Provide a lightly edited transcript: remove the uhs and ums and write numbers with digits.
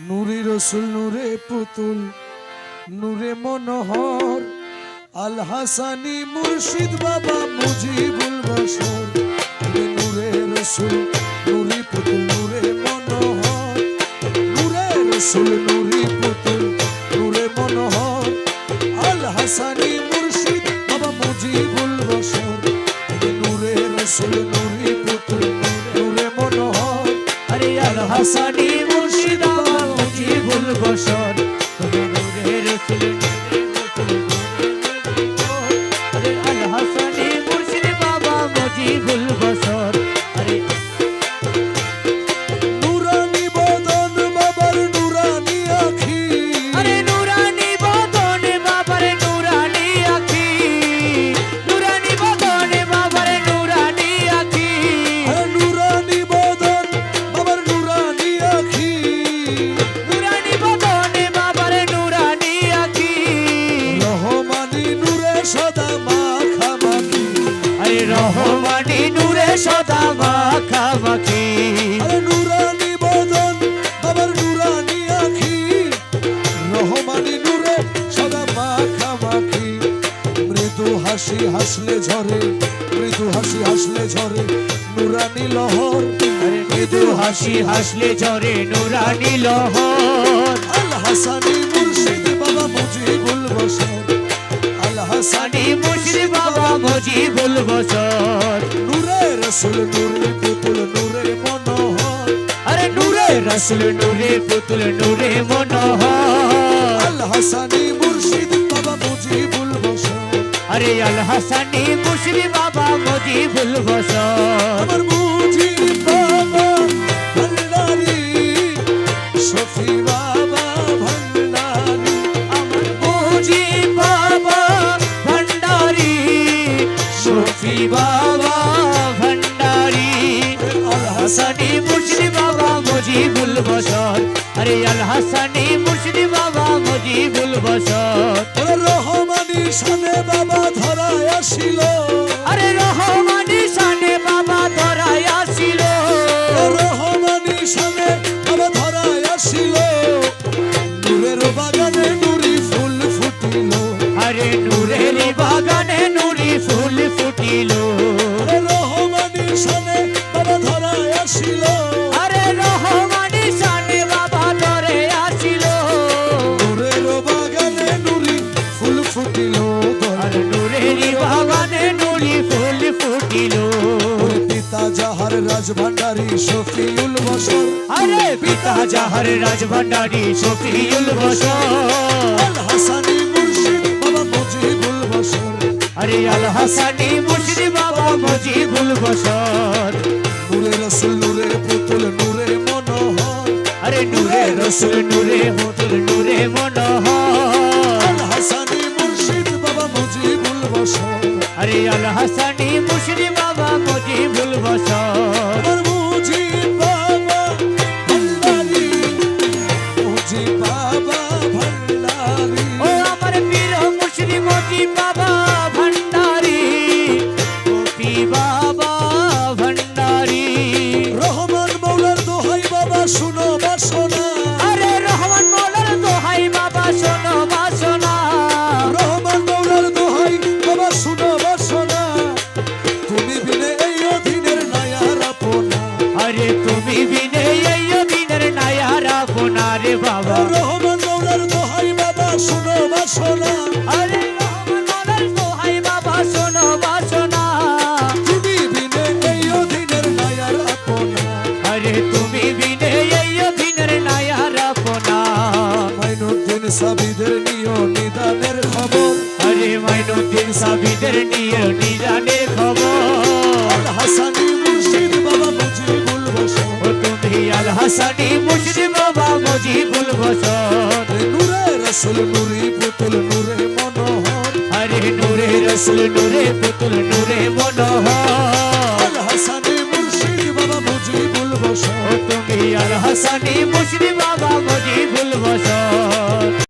নূরে রসুল নূরে পুতুল নূরে মনোহর আল হাসানি মুর্শিদ বাবা মুজিবুল বশর। নূরে রসুল নূরে পুতুল নূরে মনোহর, নূরে রসুল নূরে পুতুল নূরে মনোহর আল হাসানি মুর্শিদ বাবা মুজিবুল বশর। নূরে রসুল নূরে পুতুল নূরে মনোহর আরে আল হাসানি মুর্শিদ বাবা মুজিবুল বশর। নূরে রসুল আরে আল হাসানি মুর্শিদ বাবা মুজিবুল বশর। আরে নুরানি বদন বাবার নুরানি আখি, আরে নুরানি বদন বাবার নুরানি আখি, নুরানি বদন বাবার নুরানি আখি, নুরানি বদন বাবার নুরানি আখি, নুরানি বদন বাবার নুরানি আখি। রহমানি নূরে সদা মাখামাখি, আরে রহমানি নূরে সদা মাখামাখি। আরে নুরানি বদন বাবার নুরানি আখি, রহমানি নূরে সদা মাখামাখি। মৃদু হাসি হাসলে ঝরে, মৃদু হাসি হাসলে ঝরে নুরানি লহর। আরে মৃদু হাসি হাসলে ঝরে নুরানি লহর। আল হাসানি মুর্শিদ বাবা মুজিবুল বশর, আল হাসানি সানি মুর্শিদ বাবা মুজিবুল বশর। নূরে রসুল নূরে পুতুল নূরে মনোহর, আরে নূরে রসুল নূরে পুতুল নূরে মনোহর। আল হাসানি মুর্শিদ বাবা মুজিবুল বশর। আরে আল হাসানি মুর্শিদ বাবা মুজিবুল বশর। আমার মুজিব বাবা ভান্ডারি, শফি বাবা ভান্ডারি, আমার মুজিব বাবা ভান্ডারি, শফি বাবা ভান্ডারি। আল হাসানি মুর্শিদ বাবা মুজিবুল বশর। আরে আল হাসানি মুর্শিদ বাবা মুজিবুল বশর। রহমানি শানে বাবা ধরায় আসিল, আরে রহমানি শানে বাবা ধরায় আসিল, রহমানি শানে বাবা ধরায় আসিল। নূরের বাগানে নুরি ফুল ফুটিল, আরে নূরের বাগানে নুরি ফুল ফুটিল। রহমানি শানে বাবা ধরায় আসিল। আরে রহমানি শানে বাবা ধরে আসিল। নূরের বাগানে নুরি ফুল ফুটিল, আর নূরের বাগানে নুরি ফুল ফুটিল। পিতা যাহার রাজভান্ডারী শফিউল বশর। আরে পিতা যাহার রাজভান্ডারী শফিউল বশর। আল হাসানি মুর্শিদ বাবা মুজিবুল বশর। আরে আল হাসানি মুর্শিদ বাবা মুজিবুল বশর। নূরে রসুল নূরে পুতুল নূরে মনোহর, আরে নূরে রসুল নূরে পুতুল নূরে মনোহর। আল হাসানি মুর্শিদ বাবা মুজিবুল বশর। আরে আল হাসানি মুর্শিদ বাবা মুজিবুল বশর। আমার মুজিব বাবা ভান্ডারি, মুজিব বাবা ভান্ডারি, ও আমার পীর মুর্শিদ মুজিব বাবা ভান্ডারি, গোপী বাবা ভান্ডারি। রহমান মৌলার দোহাই বাবা শুনো বাসনা, আরে রহমান মৌলার দোহাই বাবা শোনো বাসনা, রহমান মৌলার দোহাই বাবা শুনো বাসনা। তুমি বিনে এই অধীনের নায়ার আপনা, আরে তুমি বিনে এই দিনের নায়ার আপনার বাবা। রহমান মৌলার দোহাই বাবা শুনো বাসনা। আরে রহমান মৌলার দোহাই বাবা শোনো বাসনা। তুমি বিনে এই অধীনের নায়ার আপনা, আরে তুমি বিনে এই দিনের নায়ার আপনা। মাইনুদ্দিন সাবিদের নিয় নিদানের খবর, আরে মাইনুদ্দিন সাবিদের নিয়ে নিজানের খবর। আল হাসানি মুর্শিদ বাবা মুজিবুল বশর। ও তুমি আল হাসানি মুর্শিদ বাবা মুজিবুল বশর। নূরে রসুল নূরে পুতুল নূরে মনোহর, আরে নূরে রসুল নূরে পুতুল নূরে মনোহর। আল হাসানি মুর্শিদ বাবা মুজিবুল বশর। ও তুমি আল হাসানি মুর্শিদ বাবা মুজিবুল বশর।